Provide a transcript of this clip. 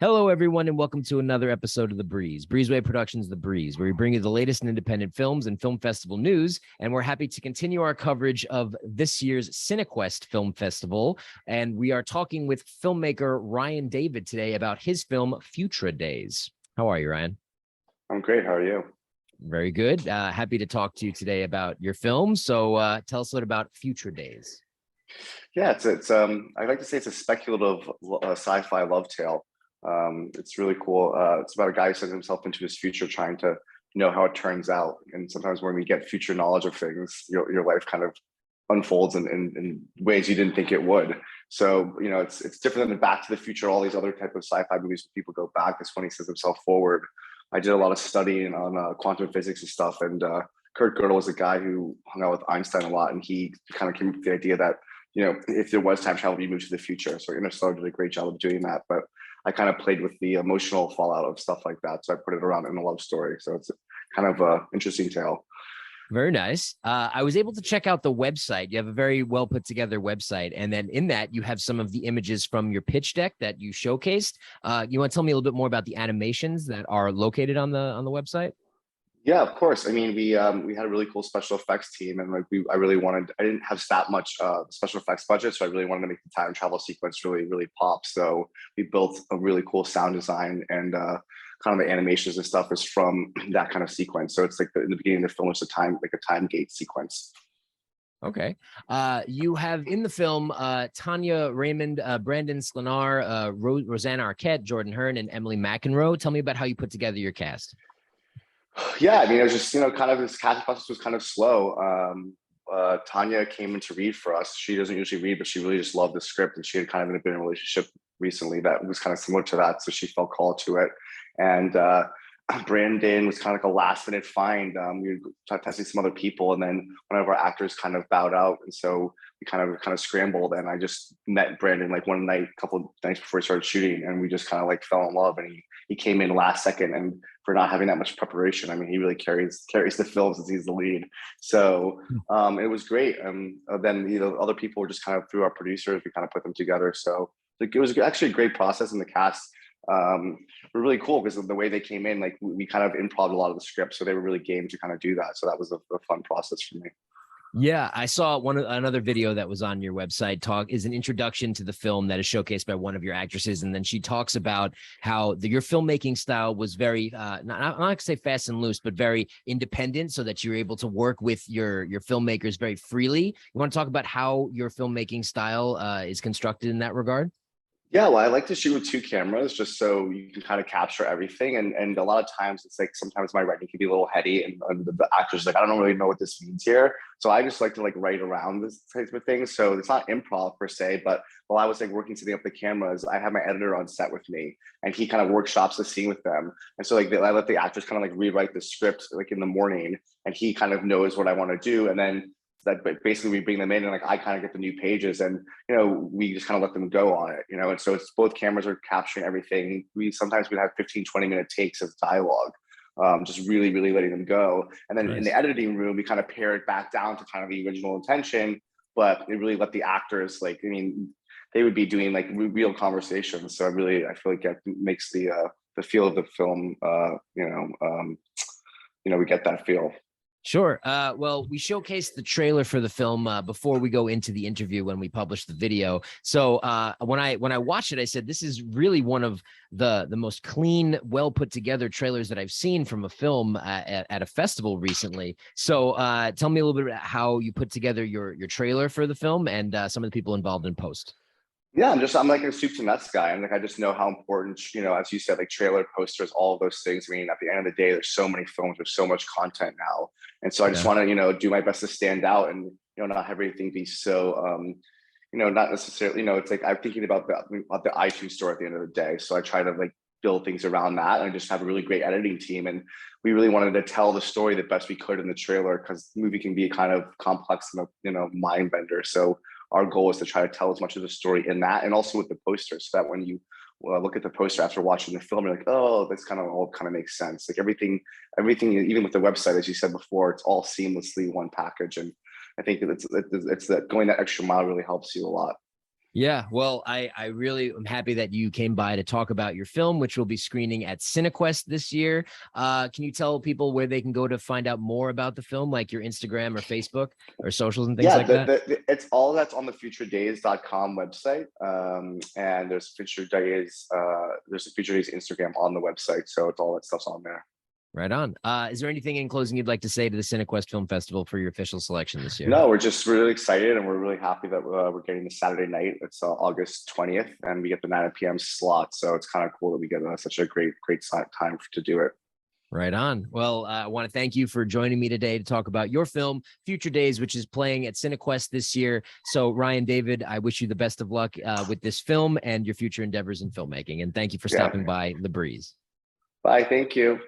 Hello, everyone, and welcome to another episode of The Breeze. Breezeway Productions The Breeze, where we bring you the latest in independent films and film festival news. And we're happy to continue our coverage of this year's Cinequest Film Festival. And we are talking with filmmaker Ryan David today about his film, Futra Days. How are you, Ryan? I'm great. How are you? Very good. Happy to talk to you today about your film. So tell us a little about Futra Days. Yeah, it's I like to say it's a speculative sci-fi love tale. It's really cool. It's about a guy who sends himself into his future, trying to know how it turns out. And sometimes when we get future knowledge of things, your life kind of unfolds in ways you didn't think it would. So it's different than Back to the Future, all these other type of sci-fi movies where people go back. This one he sends himself forward. I did a lot of studying on quantum physics and stuff, and Kurt Gödel was a guy who hung out with Einstein a lot, and he kind of came up with the idea that if there was time travel, you move to the future. So Interstellar did a great job of doing that, but I kind of played with the emotional fallout of stuff like that. So I put it around in a love story. So it's kind of an interesting tale. Very nice. I was able to check out the website. You have a very well put together website. And then in that, you have some of the images from your pitch deck that you showcased. You want to tell me a little bit more about the animations that are located on the website? Yeah, of course. I mean, we had a really cool special effects team, and I didn't have that much special effects budget, so I really wanted to make the time travel sequence really pop. So we built a really cool sound design, and kind of the animations and stuff is from that kind of sequence. So it's like in the beginning of the film, it's a time gate sequence. Okay. You have in the film Tanya Raymond, Brandon Sklenar, Rosanna Arquette, Jordan Hearn, and Emily McEnroe. Tell me about how you put together your cast. Yeah, I mean, it was just, kind of this casting process was kind of slow. Tanya came in to read for us. She doesn't usually read, but she really just loved the script, and she had kind of been in a relationship recently that was kind of similar to that, so she felt called to it. And Brandon was kind of like a last minute find. We were testing some other people, and then one of our actors kind of bowed out, and so we kind of scrambled. And I just met Brandon like one night, a couple of nights before we started shooting, and we just kind of like fell in love. And he came in last second, and for not having that much preparation, I mean, he really carries the film since he's the lead. So it was great. Then other people were just kind of through our producers. We kind of put them together. So it was actually a great process, and the cast were really cool because of the way they came in. Like we kind of improv a lot of the script, so they were really game to kind of do that. So that was a fun process for me. Yeah, I saw another video that was on your website. Talk is an introduction to the film that is showcased by one of your actresses, and then she talks about how your filmmaking style was very not to say fast and loose, but very independent, so that you're able to work with your filmmakers very freely. You want to talk about how your filmmaking style is constructed in that regard? Yeah, well, I like to shoot with two cameras just so you can kind of capture everything. And a lot of times it's like sometimes my writing can be a little heady, and the actor's like, I don't really know what this means here. So I just like to like write around this type of thing. So it's not improv per se, but while I was like working setting up the cameras, I had my editor on set with me, and he kind of workshops the scene with them. And so like I let the actors kind of like rewrite the script like in the morning, and he kind of knows what I want to do. And then that basically we bring them in, and like I kind of get the new pages, and we just kind of let them go on it, and so it's both cameras are capturing everything. We sometimes have 15-20 minute takes of dialogue, just really letting them go. And then in the editing room, we kind of pare it back down to kind of the original intention, but it really let the actors, like, I mean, they would be doing like real conversations. So I feel like it makes the feel of the film, we get that feel. Sure. Well, we showcased the trailer for the film before we go into the interview when we published the video. So when I watched it, I said, this is really one of the most clean, well put together trailers that I've seen from a film at a festival recently. So tell me a little bit about how you put together your trailer for the film and some of the people involved in post. Yeah, I'm like a soup to nuts guy. And like, I just know how important, as you said, like trailer posters, all of those things. I mean, at the end of the day, there's so many films, there's so much content now. And so I just want to, do my best to stand out and, not have everything be so, not necessarily, it's like I'm thinking about the iTunes store at the end of the day. So I try to like build things around that, and I just have a really great editing team. And we really wanted to tell the story the best we could in the trailer, because the movie can be kind of complex and mind bender. So our goal is to try to tell as much of the story in that, and also with the poster, so that when you look at the poster after watching the film, you're like, oh, this kind of all kind of makes sense. Like everything, even with the website, as you said before, it's all seamlessly one package. And I think it's that going that extra mile really helps you a lot. Yeah, well, I really am happy that you came by to talk about your film, which will be screening at Cinequest this year. Can you tell people where they can go to find out more about the film, like your Instagram or Facebook or socials and things Yeah, like that? it's all that's on the futradays.com website. And there's Future Days, there's a Future Days Instagram on the website. So it's all that stuff's on there. Right on. Is there anything in closing you'd like to say to the Cinequest Film Festival for your official selection this year? No, we're just really excited and we're really happy that we're getting the Saturday night. It's August 20th and we get the 9 p.m. slot. So it's kind of cool that we get such a great time to do it. Right on. Well, I want to thank you for joining me today to talk about your film, Futra Days, which is playing at Cinequest this year. So, Ryan, David, I wish you the best of luck with this film and your future endeavors in filmmaking. And thank you for stopping by The Breeze. Bye. Thank you.